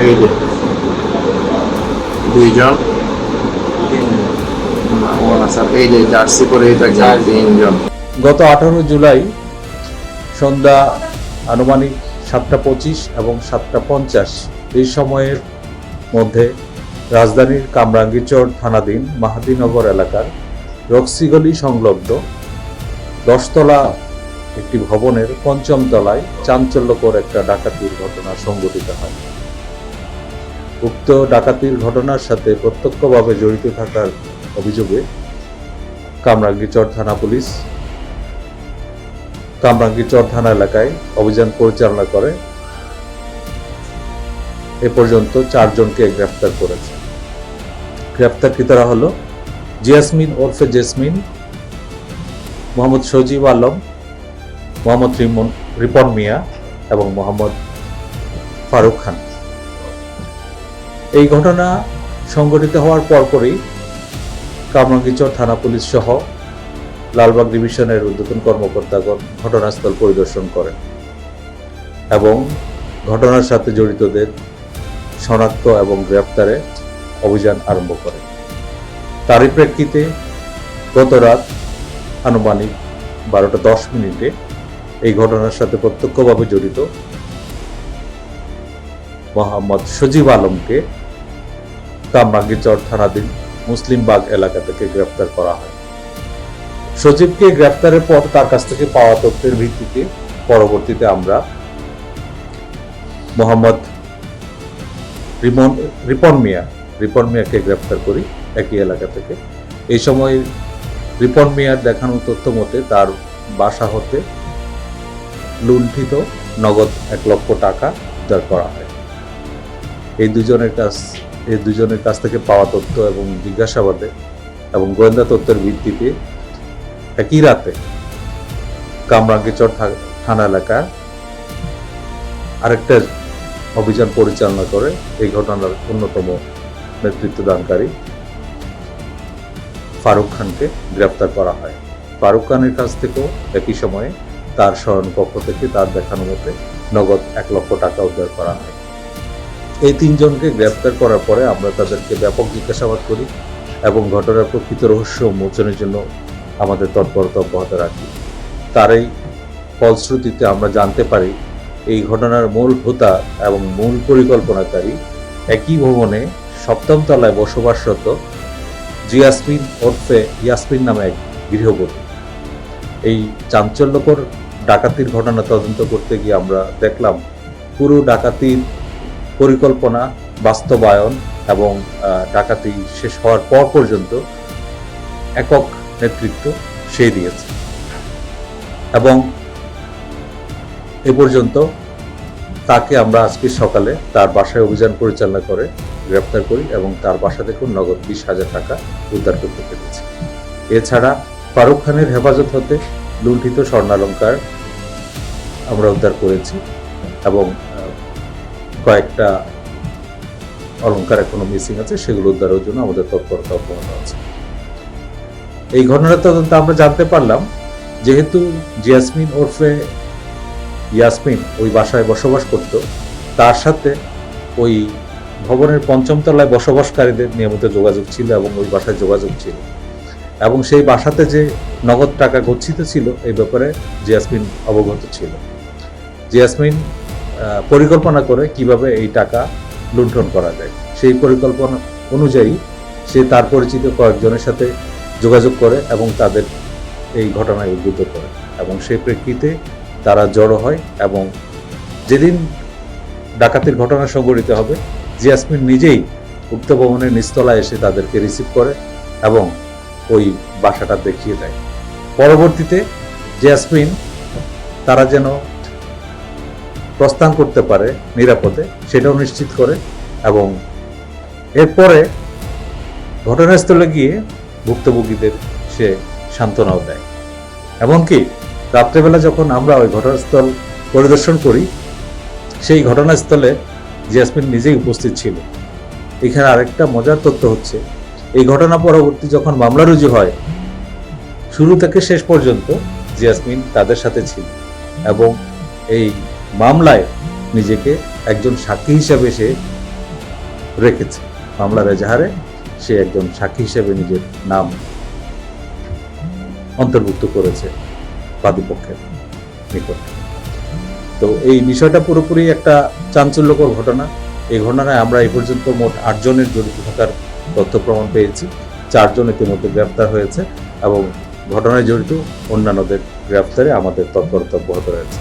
এই যে দুইজন, এই যে জার্সি পরে তিনজন। গত 18 জুলাই সন্ধ্যা আনুমানিক 7:25 এবং 7:50 এই সময়ের মধ্যে রাজধানীর কামরাঙ্গীরচর থানাধীন মাহাদিনগর এলাকার রক্সিগলি সংলগ্ন 10তলা একটি ভবনের 5ম তলায় চাঞ্চল্যকর একটা ডাকাতির ঘটনা সংঘটিত হয়। উক্ত ডাকাতির ঘটনার সাথে প্রত্যক্ষভাবে জড়িত থাকার অভিযোগে কামরাঙ্গীরচর থানা পুলিশ কামরাঙ্গীরচর থানা এলাকায় অভিযান পরিচালনা করে এ পর্যন্ত 4 জনকে গ্রেফতার করেছে। গ্রেফতারকৃতরা হলো জিয়াসমিন ওরফে জেসমিন, মোহাম্মদ সজীব আলম, মোহাম্মদ রিপন মিয়া এবং মোহাম্মদ ফারুক খান। এই ঘটনা সংঘটিত হওয়ার পরপরই কামরাঙ্গীরচর থানা পুলিশ সহ লালবাগ ডিভিশনের ঊর্ধ্বতন কর্মকর্তাগণ ঘটনাস্থল পরিদর্শন করেন এবং ঘটনার সাথে জড়িতদের শনাক্ত এবং গ্রেফতারে অভিযান আরম্ভ করেন। তারই প্রেক্ষিতে গত রাত আনুমানিক 12:10 এই ঘটনার সাথে প্রত্যক্ষভাবে জড়িত মোহাম্মদ সজীব আলমকে কামরাঙ্গীরচর থানাধীন মুসলিমবাগ এলাকা থেকে গ্রেফতার করা হয়। সজীবকে গ্রেফতারের পর তার কাছ থেকে পাওয়া তথ্যের ভিত্তিতে পরবর্তীতে আমরা মোহাম্মদ রিপন মিয়াকে গ্রেফতার করি একই এলাকা থেকে। এই সময় রিপন মিয়ার দেখানো তথ্য মতে তার বাসা হতে লুণ্ঠিত নগদ 1 লক্ষ টাকা উদ্ধার করা হয়। এই দুজনের কাছ থেকে পাওয়া তথ্য এবং জিজ্ঞাসাবাদে এবং গোয়েন্দা তথ্যের ভিত্তিতে একই রাতে কামরাঙ্গীরচর থানা এলাকা আরেকটা অভিযান পরিচালনা করে এই ঘটনার অন্যতম নেতৃত্বদানকারী ফারুক খানকে গ্রেফতার করা হয়। ফারুক খানের কাছ থেকেও একই সময়ে তার শয়নকক্ষ থেকে তার দেখানো মতে নগদ 1 লক্ষ টাকা উদ্ধার করা হয়। এই 3 জনকে গ্রেফতার করার পরে আমরা তাদেরকে ব্যাপক জিজ্ঞাসাবাদ করি এবং ঘটনার প্রকৃত রহস্য উন্মোচনের জন্য আমাদের তৎপরতা অব্যাহত রাখি। তার এই ফলশ্রুতিতে আমরা জানতে পারি এই ঘটনার মূল হোতা এবং মূল পরিকল্পনাকারী একই ভবনে 7ম তলায় বসবাসরত জিয়াসমিন ওরফে ইয়াসমিন নামে এক গৃহবধূ। এই চাঞ্চল্যকর ডাকাতির ঘটনা তদন্ত করতে গিয়ে আমরা দেখলাম পুরো ডাকাতির পরিকল্পনা, বাস্তবায়ন এবং ডাকাতি শেষ হওয়ার পর পর্যন্ত একক নেতৃত্ব সে দিয়েছে এবং এ পর্যন্ত তাকে আমরা আজকে সকালে তার বাসায় অভিযান পরিচালনা করে গ্রেফতার করি এবং তার বাসা থেকে নগদ 20,000 টাকা উদ্ধার করতে পেরেছি। এছাড়া ফারুক খানের হেফাজত হতে লুণ্ঠিত স্বর্ণালংকার আমরা উদ্ধার করেছি এবং কয়েকটা অলংকার এখনো মিসিং আছে, সেগুলো উদ্ধারের জন্য আমাদের তৎপরতা অব্যাহত আছে। এই ঘটনার তদন্তে আমরা জানতে পারলাম যেহেতু জিয়াসমিন ওরফে ইয়াসমিন ওই বাসায় বসবাস করত, তার সাথে ওই ভবনের 5ম তলায় বসবাসকারীদের নিয়মিত যোগাযোগ ছিল এবং ওই বাসায় যোগাযোগ ছিল এবং সেই বাসাতে যে নগদ টাকা গচ্ছিত ছিল এই ব্যাপারে জিয়াসমিন অবগত ছিল। জিয়াসমিন পরিকল্পনা করে কিভাবে এই টাকা লুণ্ঠন করা যায়, সেই পরিকল্পনা অনুযায়ী সে তার পরিচিত কয়েকজনের সাথে যোগাযোগ করে এবং তাদের এই ঘটনায় উদ্বুদ্ধ করে এবং সেই প্রেক্ষিতে তারা জড়ো হয় এবং যেদিন ডাকাতির ঘটনা সংঘটিত হবে জিয়াসমিন নিজেই উক্ত ভবনের নিচতলায় এসে তাদেরকে রিসিভ করে এবং ওই বাসাটা দেখিয়ে দেয়। পরবর্তীতে জিয়াসমিন তারা যেন প্রস্থান করতে পারে নিরাপদে সেটাও নিশ্চিত করে এবং এরপরে ঘটনাস্থলে গিয়ে ভুক্তভোগীদের সে সান্ত্বনাও দেয়। এমনকি রাত্রেবেলা যখন আমরা ওই ঘটনাস্থল পরিদর্শন করি সেই ঘটনাস্থলে জিয়াসমিন নিজেই উপস্থিত ছিল। এখানে আরেকটা মজার তথ্য হচ্ছে এই ঘটনা পরবর্তী যখন মামলা রুজু হয় শুরু থেকে শেষ পর্যন্ত জিয়াসমিন তাদের সাথে ছিল এবং এই মামলায় নিজেকে একজন সাক্ষী হিসাবে সে রেখেছে। মামলার এজাহারে সে একজন সাক্ষী হিসেবে নিজের নাম অন্তর্ভুক্ত করেছে বাদীপক্ষের নিকট। তো এই বিষয়টা পুরোপুরি একটা চাঞ্চল্যকর ঘটনা। এই ঘটনায় আমরা এই পর্যন্ত মোট 8 জনের জড়িত থাকার তথ্য প্রমাণ পেয়েছি। 4 জন ইতিমধ্যে গ্রেপ্তার হয়েছে এবং ঘটনায় জড়িত অন্যান্যদের গ্রেপ্তারে আমাদের তৎপরতা অব্যাহত রয়েছে।